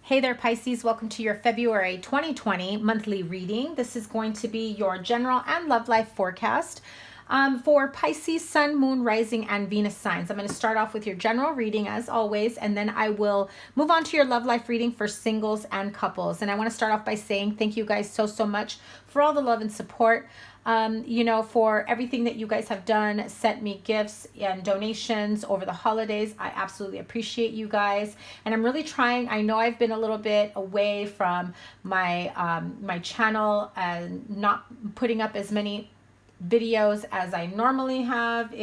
Hey there, Pisces. Welcome to your February 2020 monthly reading. This is going to be your general and love life forecast for Pisces, Sun, Moon, Rising, and Venus signs. I'm going to start off with your general reading as always, and then I will move on to your love life reading for singles and couples. And I want to start off by saying thank you guys so much for all the love and support. For everything that you guys have done, sent me gifts and donations over the holidays. I absolutely appreciate you guys. And I'm really trying. I know I've been a little bit away from my channel and not putting up as many videos as I normally have.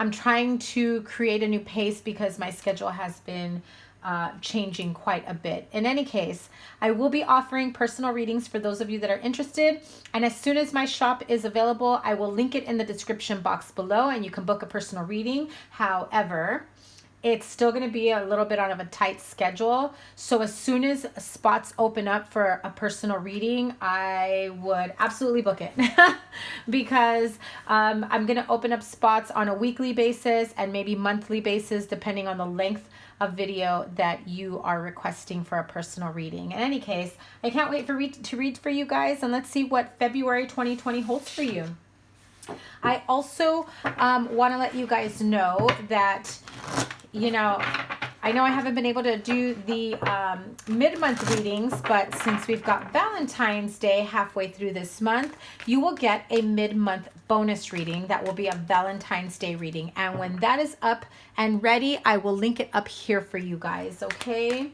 I'm trying to create a new pace because my schedule has been changing quite a bit. In any case, I will be offering personal readings for those of you that are interested. And as soon as my shop is available, I will link it in the description box below and you can book a personal reading. However, it's still going to be a little bit on a tight schedule. So as soon as spots open up for a personal reading, I would absolutely book it because I'm going to open up spots on a weekly basis and maybe monthly basis, depending on the length of video that you are requesting for a personal reading. In any case, I can't wait to read for you guys, and let's see what February 2020 holds for you. I also want to let you guys know that I know I haven't been able to do the mid-month readings, but since we've got Valentine's Day halfway through this month, you will get a mid-month bonus reading that will be a Valentine's Day reading. And when that is up and ready, I will link it up here for you guys, okay?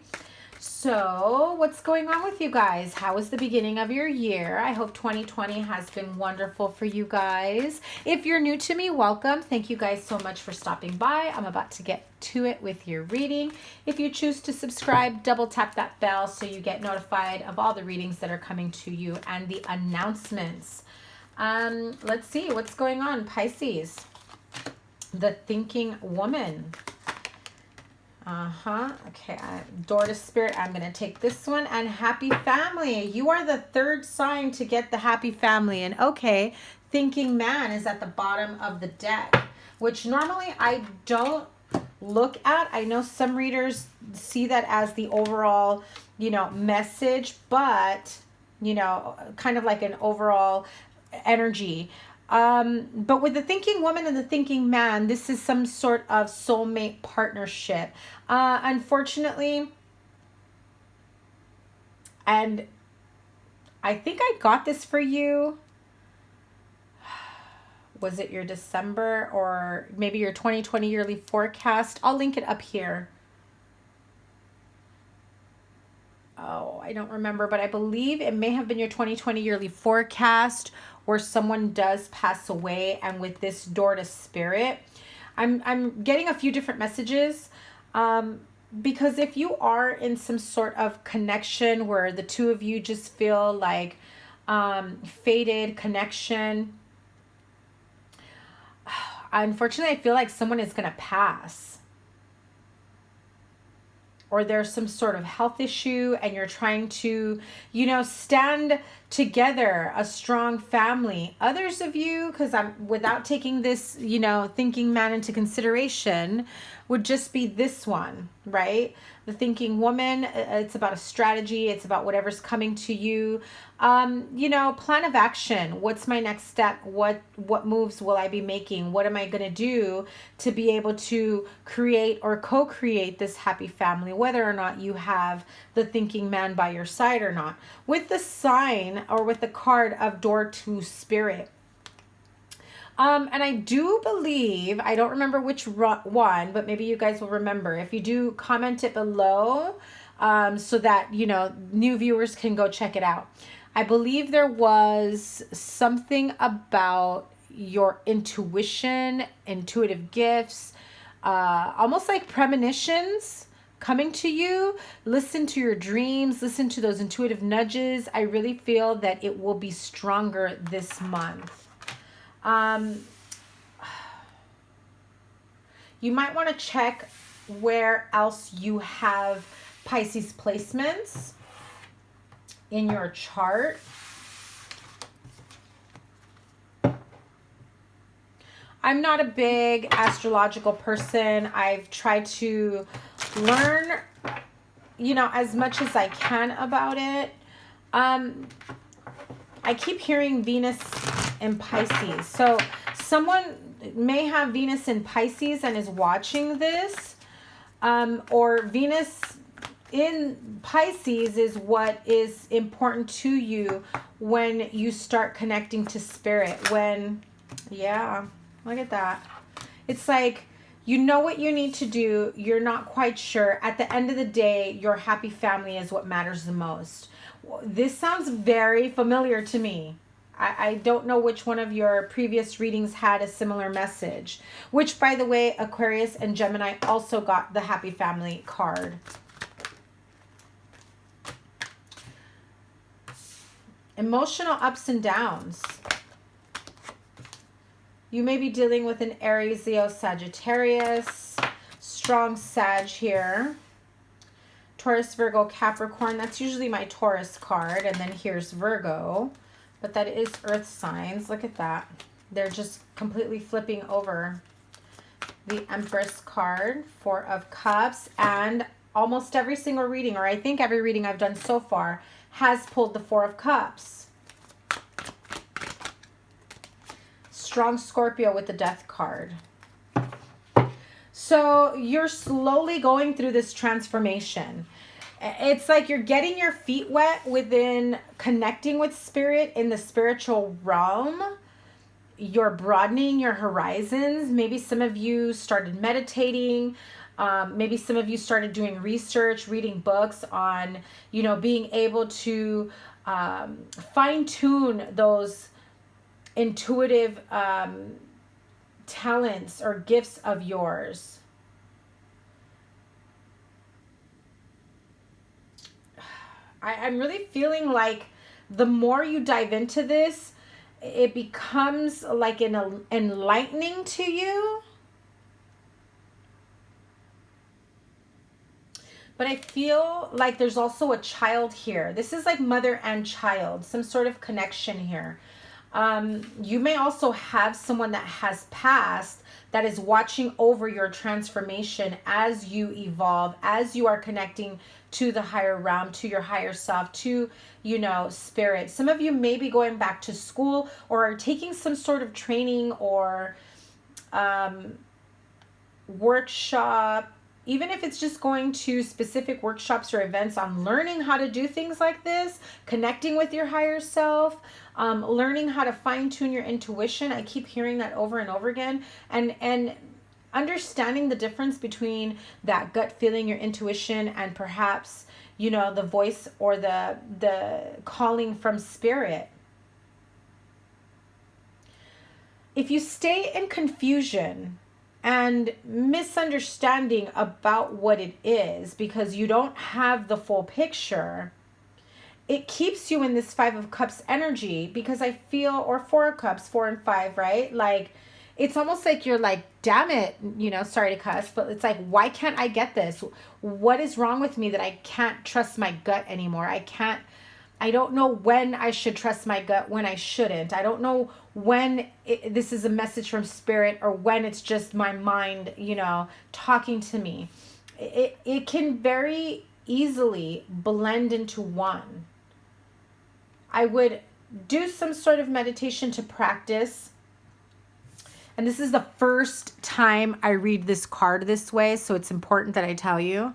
So what's going on with you guys? How was the beginning of your year? I hope 2020 has been wonderful for you guys. If you're new to me, welcome. Thank you guys so much for stopping by. I'm about to get to it with your reading. If you choose to subscribe, double tap that bell so you get notified of all the readings that are coming to you and the announcements. Let's see what's going on, Pisces. The thinking woman. Okay, door to spirit. I'm going to take this one. And happy family. You are the third sign to get the happy family. And okay, thinking man is at the bottom of the deck, which normally I don't look at. I know some readers see that as the overall, message, but, kind of like an overall energy. But with the thinking woman and the thinking man, this is some sort of soulmate partnership. Unfortunately, and I think I got this for you. Was it your December or maybe your 2020 yearly forecast? I'll link it up here. Oh, I don't remember, but I believe it may have been your 2020 yearly forecast where someone does pass away. And with this door to spirit, I'm getting a few different messages. Because if you are in some sort of connection where the two of you just feel like fated connection, unfortunately, I feel like someone is going to pass. Or there's some sort of health issue and you're trying to, stand together, a strong family. Others of you, because without taking this, thinking man into consideration, would just be this one, right? The thinking woman, it's about a strategy. It's about whatever's coming to you. Plan of action. What's my next step? What moves will I be making? What am I going to do to be able to create or co-create this happy family, whether or not you have the thinking man by your side or not? With the sign or with the card of door to spirit. And I do believe, I don't remember which one, but maybe you guys will remember. If you do, comment it below so that, new viewers can go check it out. I believe there was something about your intuition, intuitive gifts, almost like premonitions coming to you. Listen to your dreams, listen to those intuitive nudges. I really feel that it will be stronger this month. You might want to check where else you have Pisces placements in your chart. I'm not a big astrological person. I've tried to learn you know, as much as I can about it. I keep hearing Venus in Pisces. So someone may have Venus in Pisces and is watching this, or Venus in Pisces is what is important to you when you start connecting to spirit. When, yeah, look at that. It's like, you know what you need to do. You're not quite sure. At the end of the day, your happy family is what matters the most. This sounds very familiar to me. I don't know which one of your previous readings had a similar message. Which, by the way, Aquarius and Gemini also got the happy family card. Emotional ups and downs. You may be dealing with an Aries, Leo, Sagittarius. Strong Sag here. Taurus, Virgo, Capricorn. That's usually my Taurus card. And then here's Virgo. But that is earth signs. Look at that. They're just completely flipping over. The Empress card, Four of Cups. And almost every single reading, or I think every reading I've done so far, has pulled the Four of Cups. Strong Scorpio with the Death card. So you're slowly going through this transformation. It's like you're getting your feet wet within connecting with spirit in the spiritual realm. You're broadening your horizons. Maybe some of you started meditating. Maybe some of you started doing research, reading books on, you know, being able to fine-tune those intuitive talents or gifts of yours. I'm really feeling like the more you dive into this, it becomes like an enlightening to you. But I feel like there's also a child here. This is like mother and child, some sort of connection here. You may also have someone that has passed that is watching over your transformation as you evolve, as you are connecting to the higher realm, to your higher self, to, you know, spirit. Some of you may be going back to school or are taking some sort of training or workshop, even if it's just going to specific workshops or events on learning how to do things like this, connecting with your higher self, learning how to fine-tune your intuition. I keep hearing that over and over again. And understanding the difference between that gut feeling, your intuition, and perhaps, you know, the voice or the calling from spirit. If you stay in confusion and misunderstanding about what it is because you don't have the full picture, it keeps you in this Five of Cups energy, because I feel, or Four of Cups, 4 and 5, right? Like, it's almost like you're like, damn it, you know, sorry to cuss, but it's like, why can't I get this? What is wrong with me that I can't trust my gut anymore? I don't know when I should trust my gut, when I shouldn't. I don't know when this is a message from spirit or when it's just my mind, you know, talking to me. It can very easily blend into one. I would do some sort of meditation to practice. And this is the first time I read this card this way, so it's important that I tell you.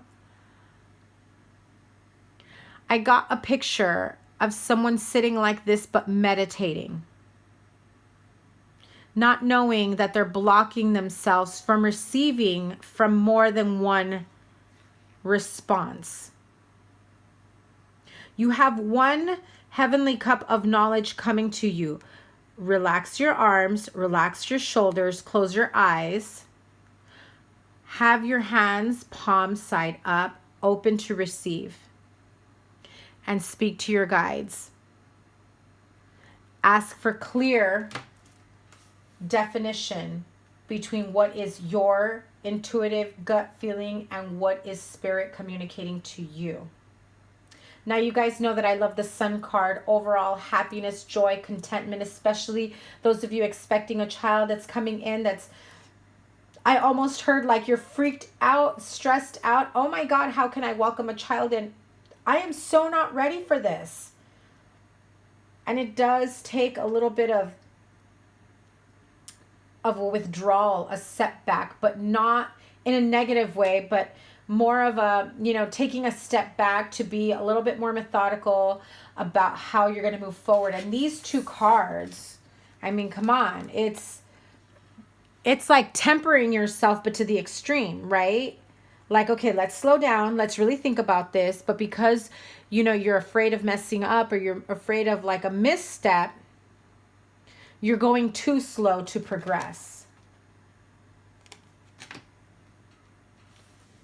I got a picture of someone sitting like this but meditating, not knowing that they're blocking themselves from receiving from more than one response. You have one heavenly cup of knowledge coming to you. Relax your arms, relax your shoulders, close your eyes. Have your hands palm side up, open to receive. And speak to your guides. Ask for clear definition between what is your intuitive gut feeling and what is spirit communicating to you. Now, you guys know that I love the Sun card. Overall happiness, joy, contentment, especially those of you expecting a child that's coming in, that's I almost heard like you're freaked out, stressed out. Oh my God, how can I welcome a child in? I am so not ready for this. And it does take a little bit of a withdrawal, a setback, but not in a negative way, but more of a, taking a step back to be a little bit more methodical about how you're going to move forward. And these two cards, I mean, come on, it's like tempering yourself, but to the extreme, right? Like, okay, let's slow down. Let's really think about this. But because, you're afraid of messing up, or you're afraid of like a misstep, you're going too slow to progress.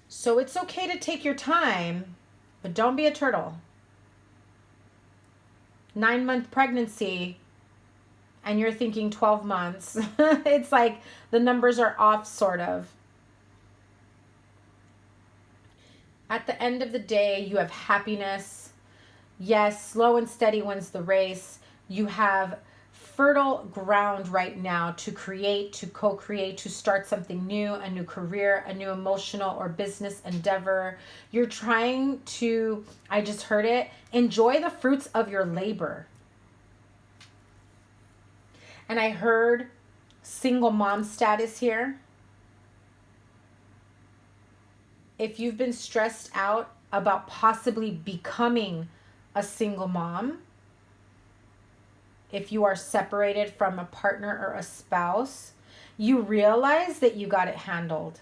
So it's okay to take your time, but don't be a turtle. 9-month pregnancy, and you're thinking 12 months. It's like the numbers are off, sort of. At the end of the day, you have happiness. Yes, slow and steady wins the race. You have fertile ground right now to create, to co-create, to start something new, a new career, a new emotional or business endeavor. You're trying to, I just heard it, enjoy the fruits of your labor. And I heard single mom status here. If you've been stressed out about possibly becoming a single mom, if you are separated from a partner or a spouse, you realize that you got it handled.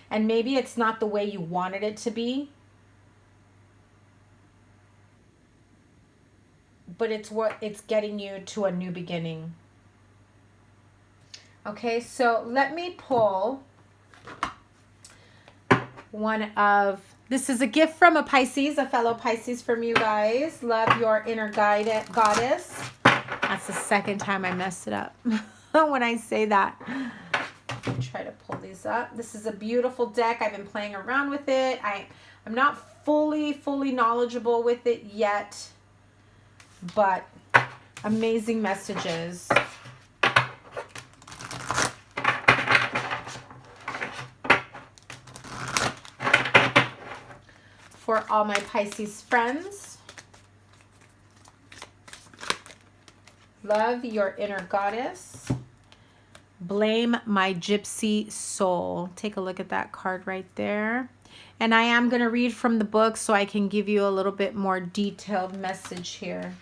And maybe it's not the way you wanted it to be, but it's getting you to a new beginning. Okay, so let me pull this is a gift from a Pisces, a fellow Pisces from you guys. Love your inner goddess. That's the second time I messed it up when I say that. Try to pull these up. This is a beautiful deck. I've been playing around with it. I'm not fully knowledgeable with it yet, but amazing messages. For all my Pisces friends. Love your inner goddess. Blame my gypsy soul. Take a look at that card right there. And I am going to read from the book so I can give you a little bit more detailed message here.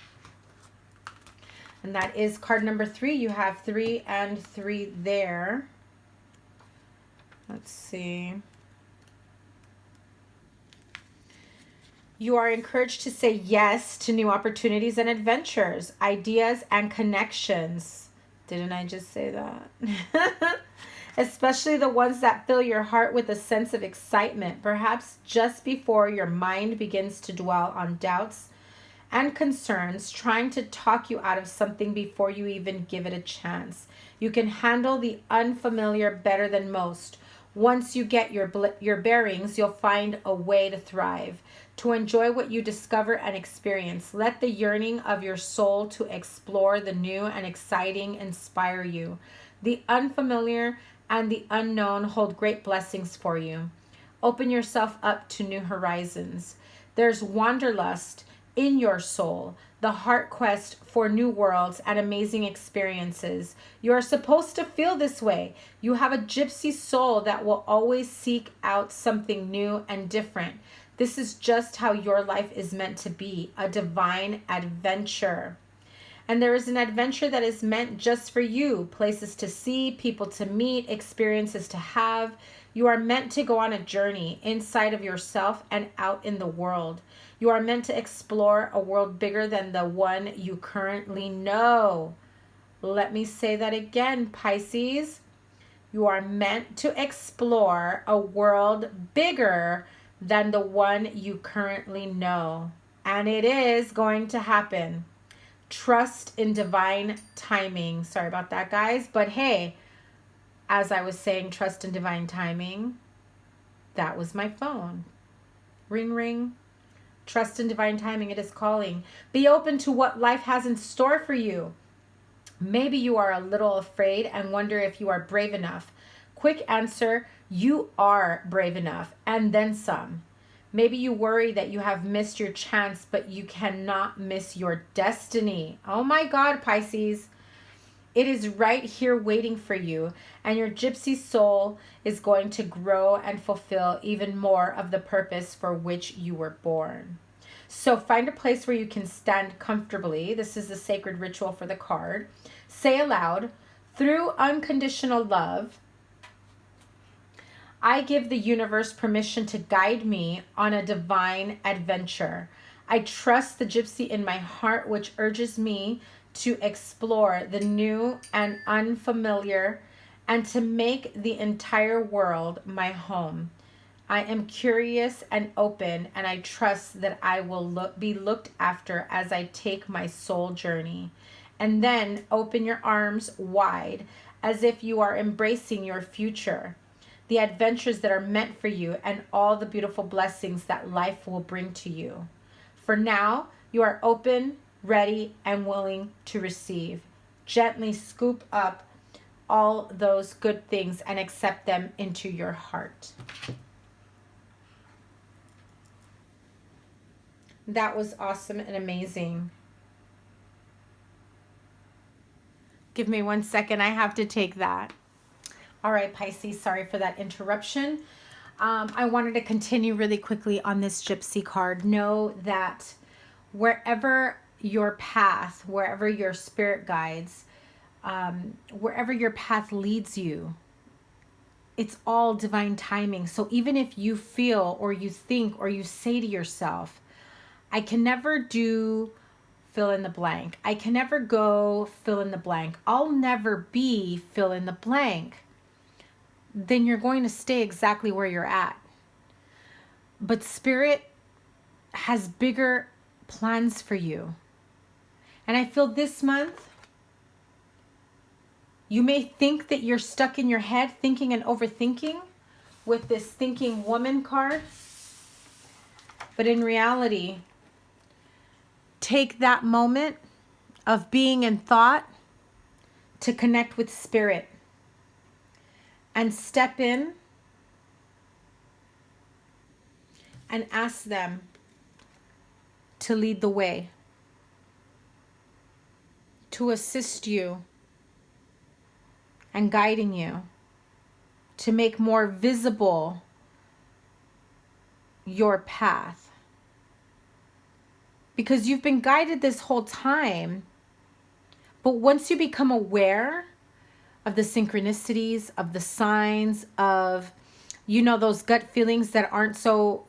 And that is card number 3. You have 3 and 3 there. Let's see. You are encouraged to say yes to new opportunities and adventures, ideas and connections. Didn't I just say that? Especially the ones that fill your heart with a sense of excitement, perhaps just before your mind begins to dwell on doubts and concerns, trying to talk you out of something before you even give it a chance. You can handle the unfamiliar better than most. Once you get your bearings, you'll find a way to thrive, to enjoy what you discover and experience. Let the yearning of your soul to explore the new and exciting inspire you. The unfamiliar and the unknown hold great blessings for you. Open yourself up to new horizons. There's wanderlust in your soul, the heart quest for new worlds and amazing experiences. You are supposed to feel this way. You have a gypsy soul that will always seek out something new and different. This is just how your life is meant to be, a divine adventure. And there is an adventure that is meant just for you, places to see, people to meet, experiences to have. You are meant to go on a journey inside of yourself and out in the world. You are meant to explore a world bigger than the one you currently know. Let me say that again, Pisces. You are meant to explore a world bigger than the one you currently know. And it is going to happen. Trust in divine timing. Sorry about that, guys. But hey, as I was saying, trust in divine timing, that was my phone. Ring, ring. Trust in divine timing. It is calling. Be open to what life has in store for you. Maybe you are a little afraid and wonder if you are brave enough. Quick answer, you are brave enough, and then some. Maybe you worry that you have missed your chance, but you cannot miss your destiny. Oh my God, Pisces. It is right here waiting for you, and your gypsy soul is going to grow and fulfill even more of the purpose for which you were born. So find a place where you can stand comfortably. This is the sacred ritual for the card. Say aloud, through unconditional love, I give the universe permission to guide me on a divine adventure. I trust the gypsy in my heart, which urges me to explore the new and unfamiliar and to make the entire world my home. I am curious and open, and I trust that I will be looked after as I take my soul journey. And then open your arms wide as if you are embracing your future, the adventures that are meant for you, and all the beautiful blessings that life will bring to you. For now, you are open, ready, and willing to receive. Gently scoop up all those good things and accept them into your heart. That was awesome and amazing. Give me 1 second. I have to take that. All right, Pisces, sorry for that interruption. I wanted to continue really quickly on this gypsy card. Know that wherever your path, wherever your spirit guides, wherever your path leads you, it's all divine timing. So even if you feel or you think or you say to yourself, I can never do fill in the blank. I can never go fill in the blank. I'll never be fill in the blank. Then you're going to stay exactly where you're at. But Spirit has bigger plans for you. And I feel this month, you may think that you're stuck in your head thinking and overthinking with this thinking woman card. But in reality, take that moment of being in thought to connect with Spirit and step in and ask them to lead the way, to assist you and guiding you, to make more visible your path. Because you've been guided this whole time, but once you become aware of the synchronicities, of the signs, of, those gut feelings that aren't so,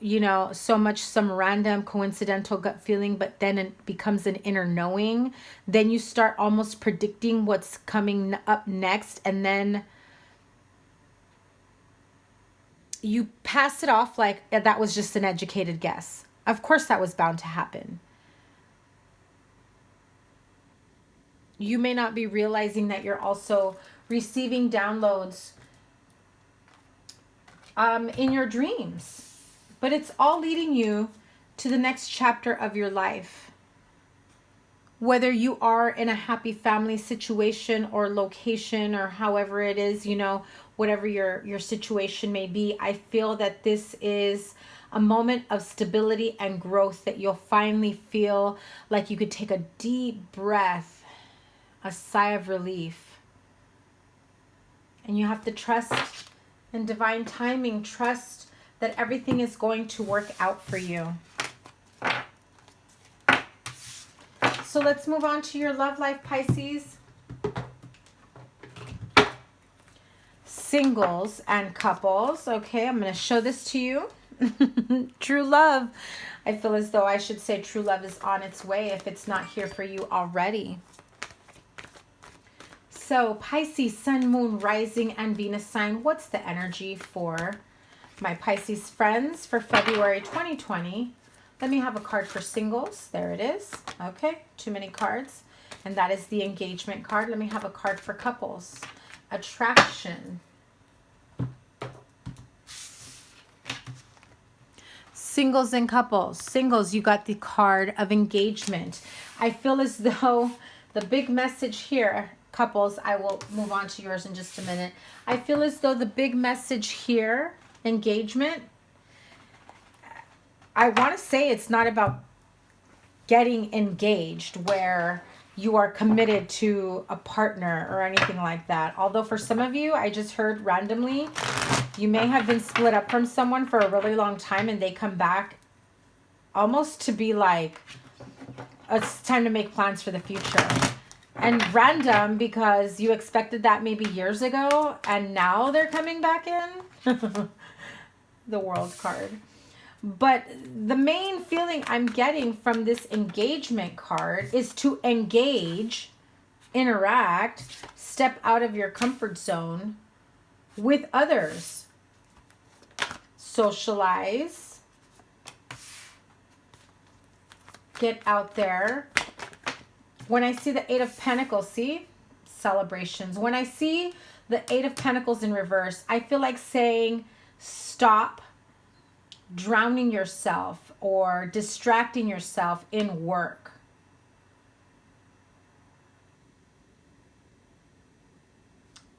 so much some random coincidental gut feeling, but then it becomes an inner knowing, then you start almost predicting what's coming up next, and then you pass it off like that was just an educated guess. Of course that was bound to happen. You may not be realizing that you're also receiving downloads in your dreams, but it's all leading you to the next chapter of your life. Whether you are in a happy family situation or location, or however it is, whatever your situation may be, I feel that this is a moment of stability and growth, that you'll finally feel like you could take a deep breath, a sigh of relief. And you have to trust in divine timing. Trust that everything is going to work out for you. So let's move on to your love life, Pisces. Singles and couples. Okay, I'm going to show this to you. True love. I feel as though I should say true love is on its way if it's not here for you already. So Pisces, Sun, Moon, Rising, and Venus sign. What's the energy for my Pisces friends for February 2020? Let me have a card for singles. There it is. Okay, too many cards. And that is the engagement card. Let me have a card for couples. Attraction. Singles and couples. Singles, you got the card of engagement. I feel as though the big message here couples, I will move on to yours in just a minute. I feel as though the big message here, engagement, I want to say it's not about getting engaged where you are committed to a partner or anything like that. Although for some of you, I just heard randomly, you may have been split up from someone for a really long time and they come back almost to be like, it's time to make plans for the future. And random because you expected that maybe years ago and now they're coming back in. The World card. But the main feeling I'm getting from this engagement card is to engage, interact, step out of your comfort zone with others. Socialize. Get out there. When I see the Eight of Pentacles, see? Celebrations. When I see the Eight of Pentacles in reverse, I feel like saying, stop drowning yourself or distracting yourself in work.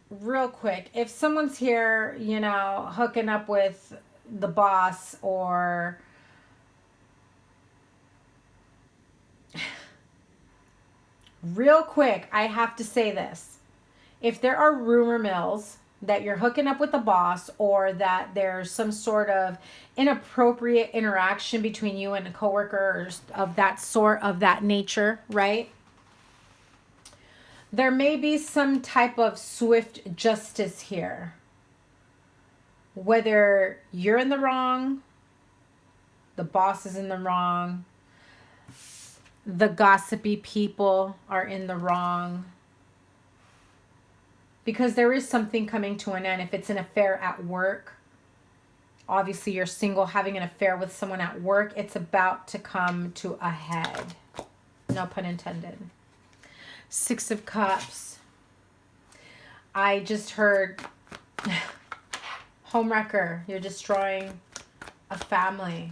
Real quick, if someone's here, you know, hooking up with the boss or real quick, I have to say this. If there are rumor mills that you're hooking up with the boss or that there's some sort of inappropriate interaction between you and a coworker of that sort, of that nature, right? There may be some type of swift justice here. Whether you're in the wrong, the boss is in the wrong, the gossipy people are in the wrong. Because there is something coming to an end. If it's an affair at work, obviously you're single, having an affair with someone at work, it's about to come to a head. No pun intended. Six of Cups. I just heard homewrecker. You're destroying a family.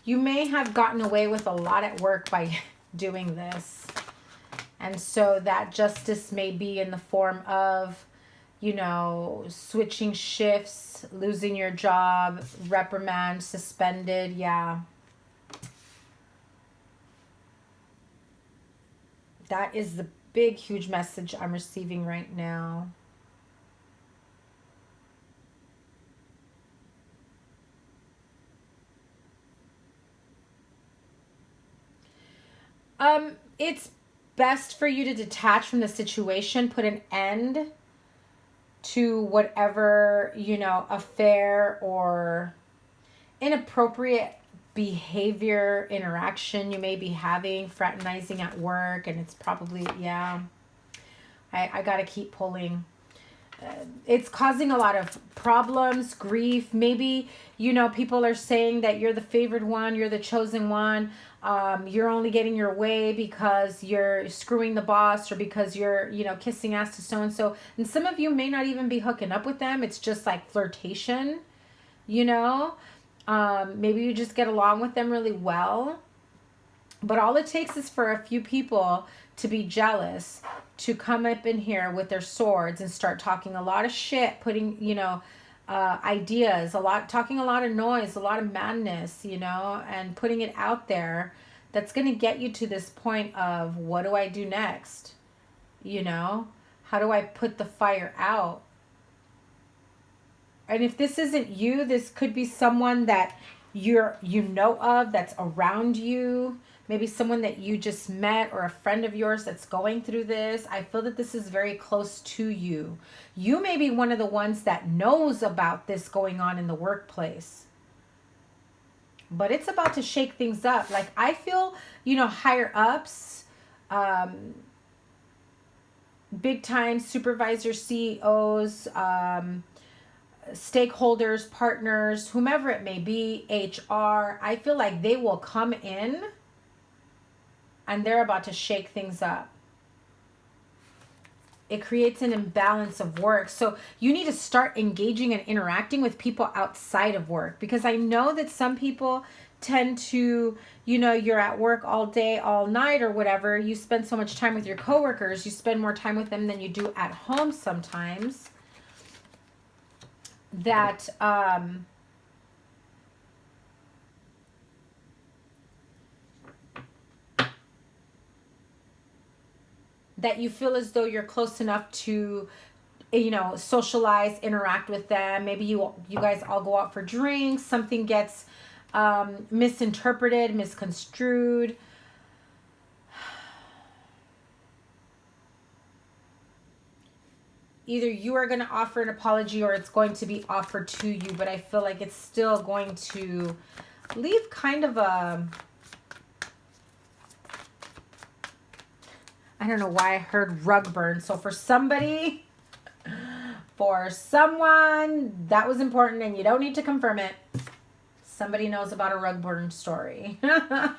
You may have gotten away with a lot at work by doing this. And so that justice may be in the form of, you know, switching shifts, losing your job, reprimand, suspended. Yeah. That is the big, huge message I'm receiving right now. It's best for you to detach from the situation, put an end to whatever, you know, affair or inappropriate behavior, interaction you may be having, fraternizing at work, and it's probably, yeah, I got to keep pulling. It's causing a lot of problems, grief. Maybe, you know, people are saying that you're the favored one, you're the chosen one. You're only getting your way because you're screwing the boss or because you're, you know, kissing ass to so-and-so. And some of you may not even be hooking up with them. It's just like flirtation, you know. Maybe you just get along with them really well. But all it takes is for a few people to be jealous, to come up in here with their swords and start talking a lot of shit, putting, you know, ideas, talking a lot of noise, a lot of madness, you know, and putting it out there. That's going to get you to this point of, what do I do next? You know, how do I put the fire out? And if this isn't you, this could be someone that you know of that's around you. Maybe someone that you just met or a friend of yours that's going through this. I feel that this is very close to you. You may be one of the ones that knows about this going on in the workplace. But it's about to shake things up. Like, I feel, you know, higher ups, big time supervisors, CEOs, stakeholders, partners, whomever it may be, HR, I feel like they will come in and they're about to shake things up. It creates an imbalance of work. So you need to start engaging and interacting with people outside of work, because I know that some people tend to, you know, you're at work all day, all night or whatever. You spend so much time with your coworkers. You spend more time with them than you do at home sometimes. That, that you feel as though you're close enough to, you know, socialize, interact with them. Maybe you guys all go out for drinks. Something gets misinterpreted, misconstrued. Either you are going to offer an apology or it's going to be offered to you, but I feel like it's still going to leave kind of a, I don't know why I heard rug burn. So for somebody, for someone, that was important and you don't need to confirm it. Somebody knows about a rug burn story. You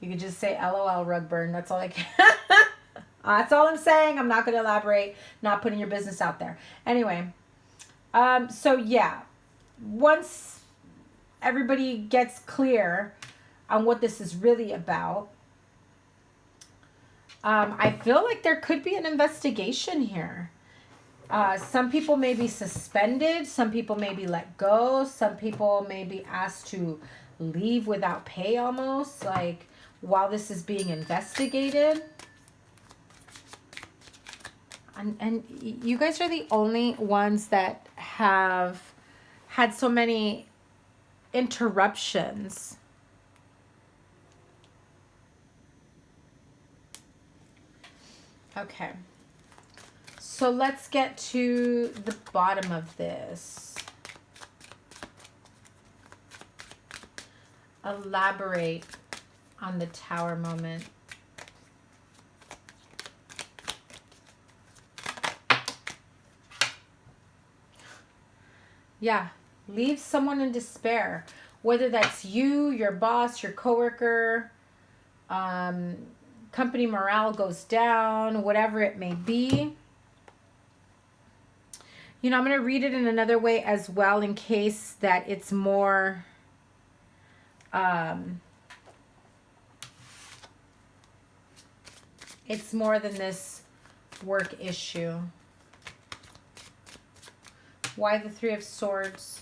could just say LOL rug burn. That's all I can. That's all I'm saying. I'm not going to elaborate. Not putting your business out there. Anyway, so yeah, once everybody gets clear on what this is really about, I feel like there could be an investigation here. Some people may be suspended. Some people may be let go. Some people may be asked to leave without pay almost, like while this is being investigated. And you guys are the only ones that have had so many interruptions. Okay. So let's get to the bottom of this. Elaborate on the Tower moment. Yeah, leave someone in despair. Whether that's you, your boss, your coworker, company morale goes down, whatever it may be. You know, I'm going to read it in another way as well in case that it's more, it's more than this work issue. Why the Three of Swords?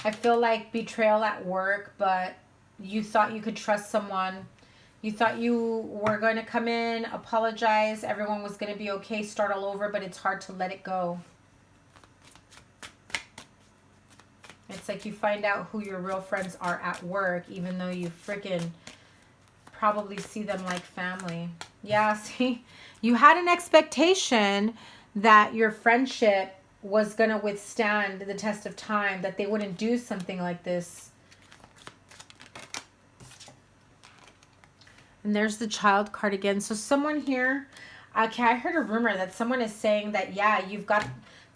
I feel like betrayal at work, but you thought you could trust someone. You thought you were going to come in, apologize, everyone was going to be okay, start all over, but it's hard to let it go. It's like you find out who your real friends are at work, even though you freaking probably see them like family. Yeah, see? You had an expectation that your friendship was going to withstand the test of time, that they wouldn't do something like this. And there's the Child card again. So someone here, okay, I heard a rumor that someone is saying that, yeah, you've got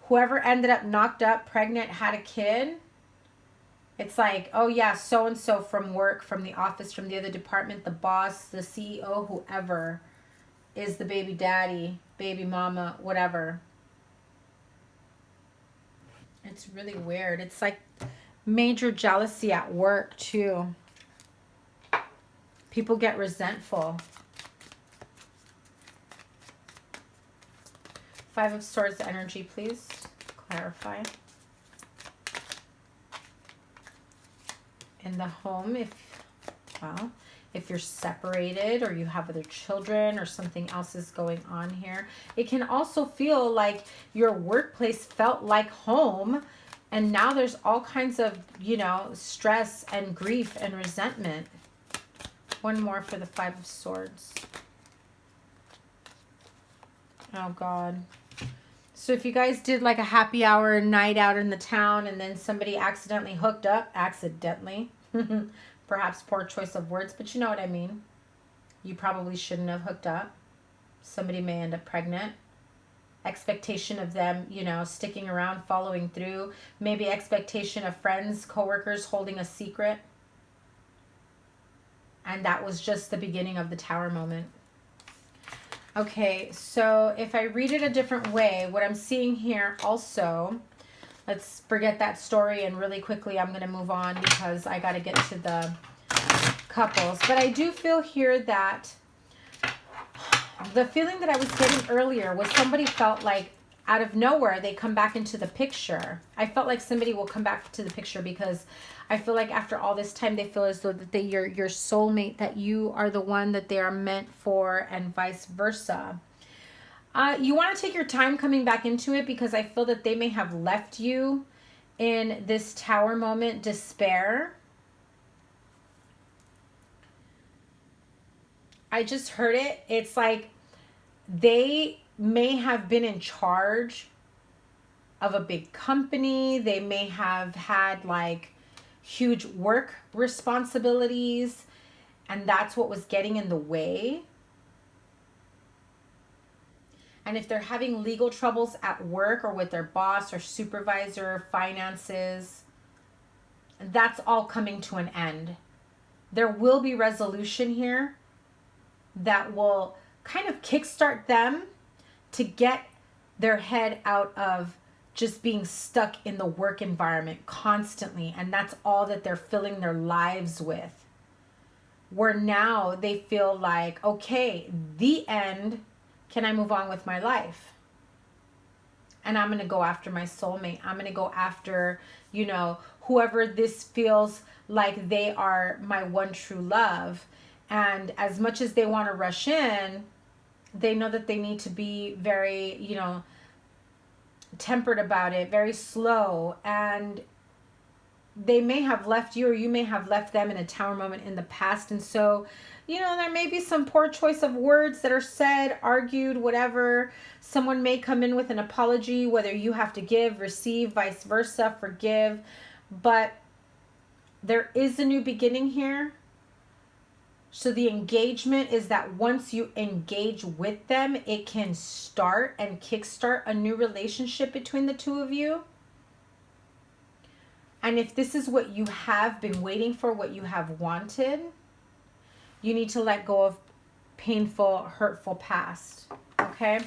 whoever ended up knocked up, pregnant, had a kid. It's like, oh yeah, so-and-so from work, from the office, from the other department, the boss, the CEO, whoever is the baby daddy, baby mama, whatever. It's really weird. It's like major jealousy at work too. People get resentful. Five of Swords energy, please. Clarify. In the home, if you're separated or you have other children or something else is going on here. It can also feel like your workplace felt like home, and now there's all kinds of, you know, stress and grief and resentment. One more for the Five of Swords. Oh, God. So if you guys did like a happy hour night out in the town and then somebody accidentally hooked up, perhaps poor choice of words, but you know what I mean. You probably shouldn't have hooked up. Somebody may end up pregnant. Expectation of them, you know, sticking around, following through. Maybe expectation of friends, coworkers holding a secret. And that was just the beginning of the Tower moment. Okay, so if I read it a different way, what I'm seeing here also, let's forget that story, and really quickly I'm going to move on because I got to get to the couples. But I do feel here that the feeling that I was getting earlier was somebody felt like out of nowhere they come back into the picture. I felt like somebody will come back to the picture because I feel like after all this time they feel as though that you're your soulmate, that you are the one that they are meant for, and vice versa. You want to take your time coming back into it because I feel that they may have left you in this Tower moment, despair. I just heard it. It's like they may have been in charge of a big company. They may have had like huge work responsibilities, and that's what was getting in the way. And if they're having legal troubles at work or with their boss or supervisor, finances, that's all coming to an end. There will be resolution here that will kind of kickstart them to get their head out of just being stuck in the work environment constantly. And that's all that they're filling their lives with. Where now they feel like, okay, the end, can I move on with my life? And I'm going to go after my soulmate. I'm going to go after, you know, whoever this feels like they are my one true love. And as much as they want to rush in, they know that they need to be very, you know, tempered about it, very slow. And they may have left you, or you may have left them in a Tower moment in the past. And so, you know, there may be some poor choice of words that are said, argued, whatever. Someone may come in with an apology, whether you have to give, receive, vice versa, forgive. But there is a new beginning here. So the engagement is that once you engage with them, it can start and kickstart a new relationship between the two of you. And if this is what you have been waiting for, what you have wanted, you need to let go of painful, hurtful past. Okay?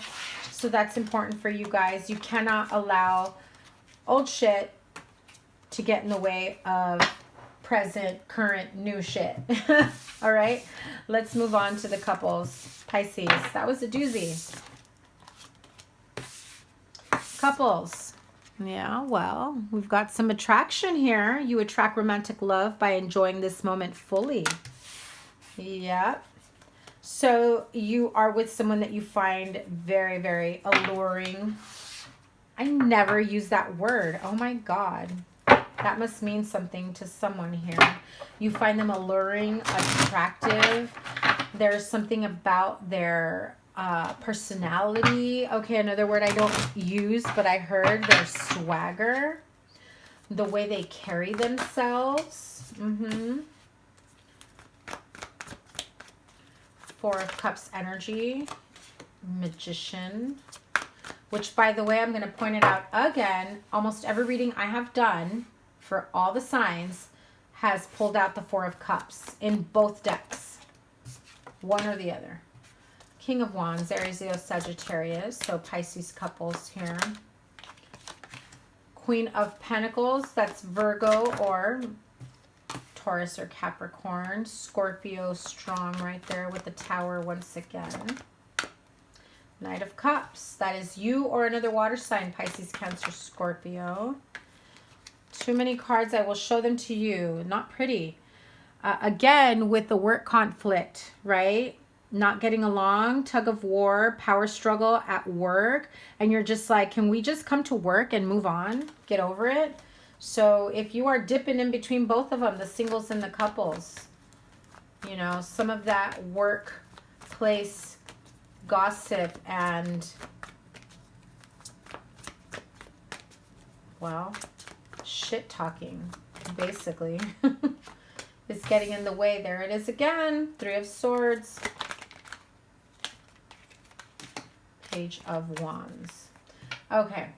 So that's important for you guys. You cannot allow old shit to get in the way of present, current, new shit. All right? Let's move on to the couples. Pisces. That was a doozy. Couples. Yeah, well, we've got some attraction here. You attract romantic love by enjoying this moment fully. Yeah. So you are with someone that you find very, very alluring. I never use that word. Oh my God. That must mean something to someone here. You find them alluring, attractive. There's something about their personality. Okay, another word I don't use, but I heard their swagger. The way they carry themselves. Four of Cups energy. Magician. Which, by the way, I'm going to point it out again. Almost every reading I have done for all the signs has pulled out the Four of Cups in both decks. One or the other. King of Wands, Aries, Leo, Sagittarius. So Pisces couples here. Queen of Pentacles, that's Virgo or Taurus or Capricorn. Scorpio strong right there with the Tower once again. Knight of Cups, that is you or another water sign, Pisces, Cancer, Scorpio. Too many cards, I will show them to you. Not pretty. Again, with the work conflict, right? Not getting along, tug of war, power struggle at work. And you're just like, can we just come to work and move on? Get over it. So if you are dipping in between both of them, the singles and the couples, you know, some of that workplace gossip and, well, shit talking, basically, is getting in the way. There it is again. Three of Swords. Page of Wands. Okay.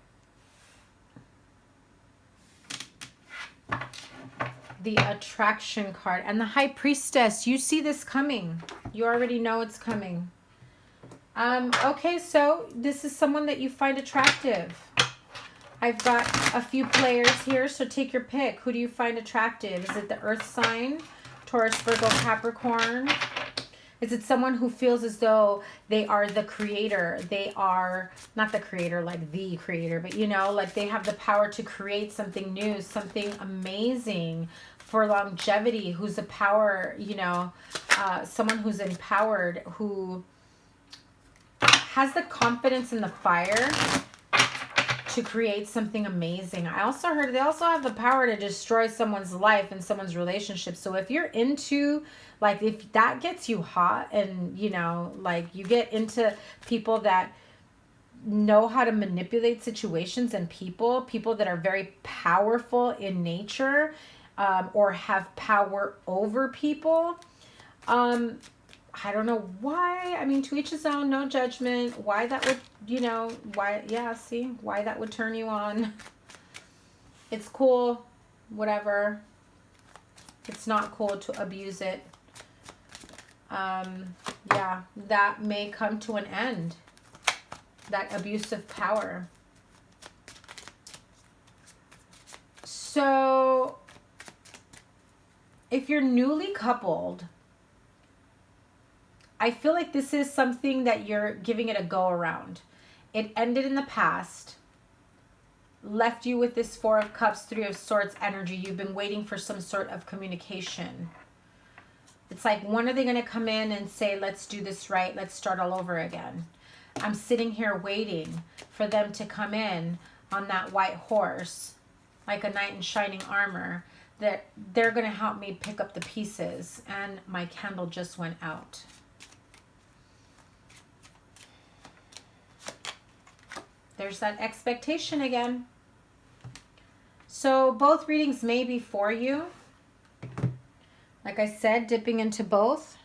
The attraction card and the High Priestess. You see this coming. You already know it's coming. Okay, so this is someone that you find attractive. I've got a few players here, so take your pick. Who do you find attractive? Is it the earth sign? Taurus, Virgo, Capricorn? Is it someone who feels as though they are the creator? They are not the creator, like the creator, but you know, like they have the power to create something new, something amazing for longevity, who's a power, you know, someone who's empowered, who has the confidence and the fire to create something amazing. I also heard they also have the power to destroy someone's life and someone's relationship. So if you're into, like, if that gets you hot and, you know, like you get into people that know how to manipulate situations and people that are very powerful in nature, or have power over people, I don't know why. I mean, to each his own, no judgment. Why that would, you know, why, yeah, see, why that would turn you on. It's cool, whatever. It's not cool to abuse it. Yeah, that may come to an end. That abuse of power. So, if you're newly coupled, I feel like this is something that you're giving it a go around. It ended in the past, left you with this Four of Cups, Three of Swords energy. You've been waiting for some sort of communication. It's like, when are they going to come in and say, let's do this right, let's start all over again? I'm sitting here waiting for them to come in on that white horse, like a knight in shining armor, that they're going to help me pick up the pieces. And my candle just went out. There's that expectation again. So both readings may be for you. Like I said, dipping into both.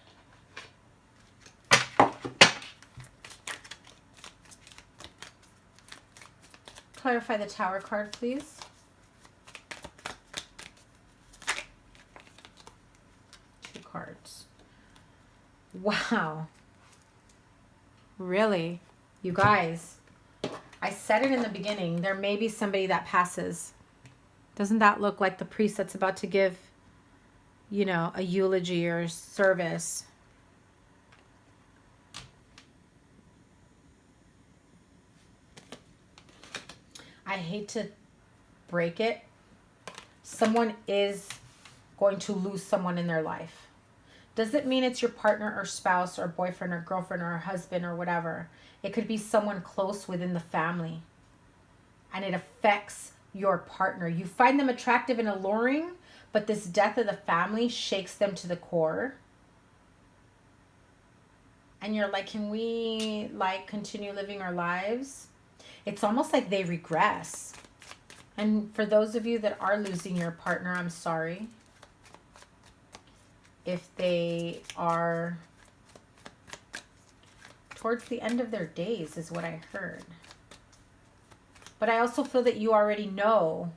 Clarify the Tower card, please. Two cards. Wow. Really? You guys. I said it in the beginning. There may be somebody that passes. Doesn't that look like the priest that's about to give, you know, a eulogy or service? I hate to break it. Someone is going to lose someone in their life. Doesn't mean it's your partner or spouse or boyfriend or girlfriend or husband or whatever. It could be someone close within the family. And it affects your partner. You find them attractive and alluring, but this death of the family shakes them to the core. And you're like, can we like continue living our lives? It's almost like they regress. And for those of you that are losing your partner, I'm sorry. If they are towards the end of their days is what I heard. But I also feel that you already know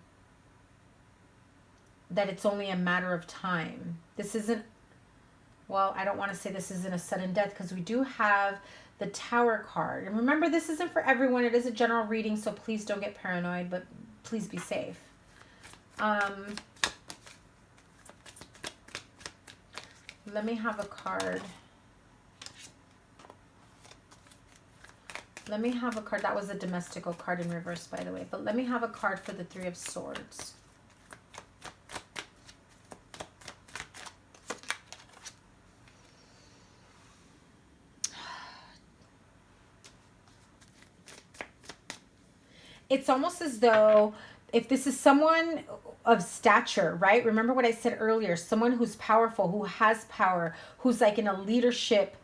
that it's only a matter of time. This isn't, well, I don't want to say this isn't a sudden death, because we do have the Tower card. And remember, this isn't for everyone. It is a general reading, so please don't get paranoid, but please be safe. Let me have a card. Let me have a card. That was a domestical card in reverse, by the way. But let me have a card for the Three of Swords. It's almost as though if this is someone of stature, right? Remember what I said earlier, someone who's powerful, who has power, who's like in a leadership,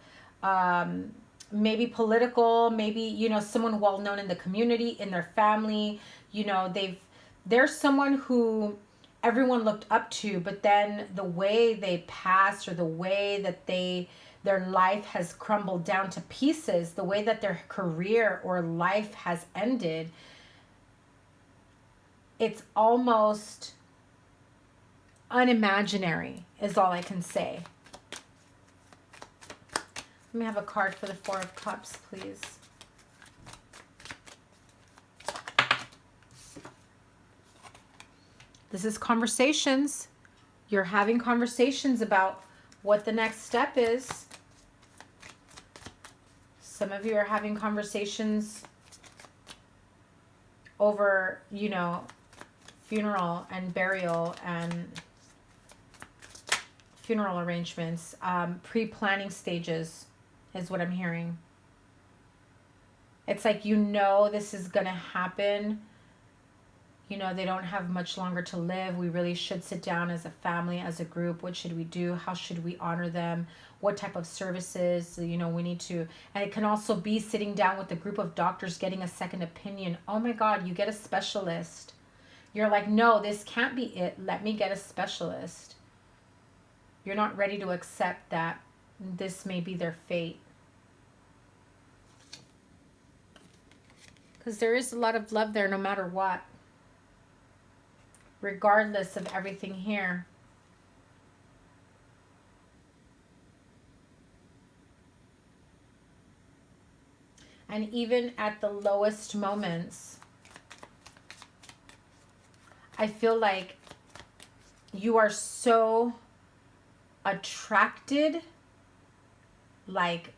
maybe political, maybe, you know, someone well-known in the community, in their family, you know, they're someone who everyone looked up to, but then the way they passed, or the way that their life has crumbled down to pieces, the way that their career or life has ended, it's almost unimaginary, is all I can say. Let me have a card for the Four of Cups, please. This is conversations. You're having conversations about what the next step is. Some of you are having conversations over, you know, funeral and burial and funeral arrangements. Pre-planning stages is what I'm hearing. It's like, you know, this is going to happen. You know, they don't have much longer to live. We really should sit down as a family, as a group. What should we do? How should we honor them? What type of services, you know, we need to. And it can also be sitting down with a group of doctors, getting a second opinion. Oh my God, you get a specialist. You're like, no, this can't be it. Let me get a specialist. You're not ready to accept that this may be their fate. Because there is a lot of love there no matter what. Regardless of everything here. And even at the lowest moments, I feel like you are so attracted, like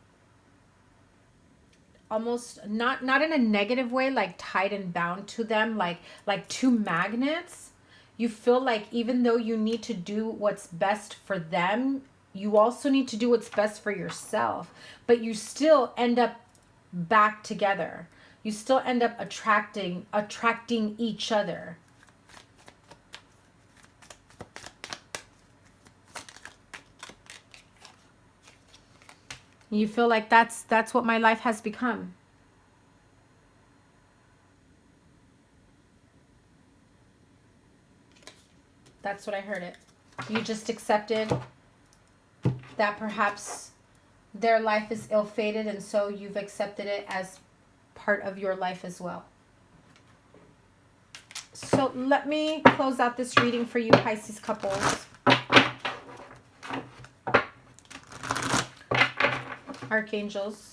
almost not in a negative way, like tied and bound to them, like two magnets. You feel like even though you need to do what's best for them, you also need to do what's best for yourself, but you still end up back together. You still end up attracting each other. You feel like that's what my life has become. That's what I heard it. You just accepted that perhaps their life is ill-fated, and so you've accepted it as part of your life as well. So let me close out this reading for you Pisces couples. Archangels,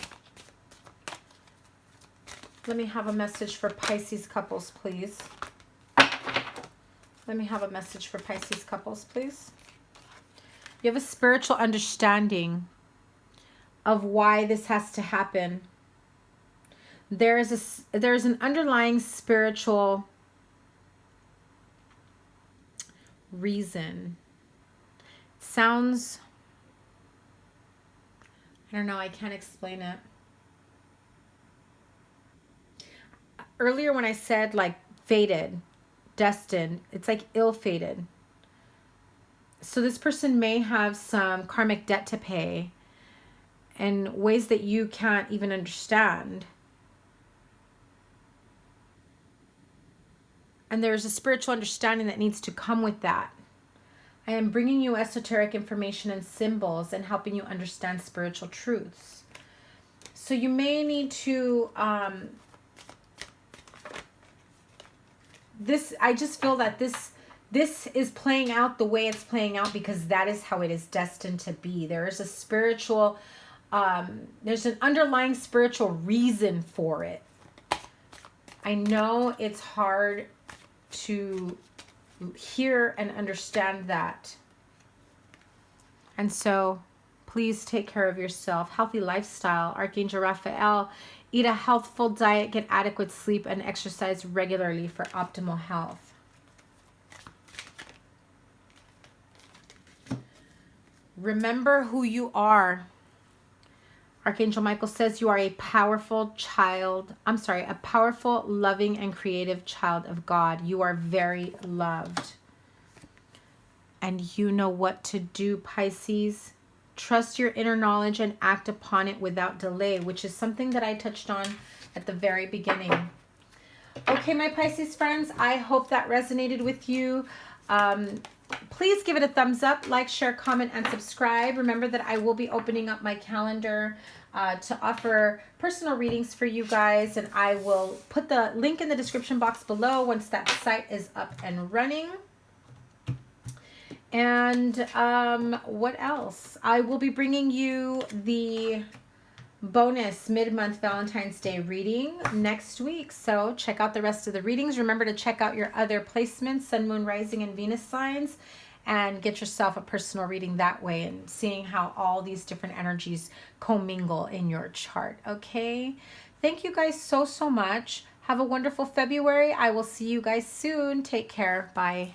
let me have a message for Pisces couples, please. Let me have a message for Pisces couples, please. You have a spiritual understanding of why this has to happen. There's an underlying spiritual reason. It sounds, I don't know, I can't explain it. Earlier when I said like fated, destined, it's like ill-fated. So this person may have some karmic debt to pay in ways that you can't even understand. And there's a spiritual understanding that needs to come with that. I am bringing you esoteric information and symbols and helping you understand spiritual truths. So you may need to, I just feel that this is playing out the way it's playing out because that is how it is destined to be. There is a spiritual, there's an underlying spiritual reason for it. I know it's hard to hear and understand that. And so please take care of yourself. Healthy lifestyle. Archangel Raphael. Eat a healthful diet, get adequate sleep, and exercise regularly for optimal health. Remember who you are. Archangel Michael says you are a powerful a powerful, loving, and creative child of God. You are very loved. And you know what to do, Pisces. Trust your inner knowledge and act upon it without delay, which is something that I touched on at the very beginning. Okay, my Pisces friends, I hope that resonated with you. Please give it a thumbs up, like, share, comment, and subscribe. Remember that I will be opening up my calendar to offer personal readings for you guys, and I will put the link in the description box below once that site is up and running. And what else? I will be bringing you the bonus mid-month Valentine's Day reading next week. So check out the rest of the readings. Remember to check out your other placements, Sun, Moon, Rising, and Venus signs, and get yourself a personal reading that way and seeing how all these different energies commingle in your chart. Okay. Thank you guys so much. Have a wonderful February. I will see you guys soon. Take care. Bye.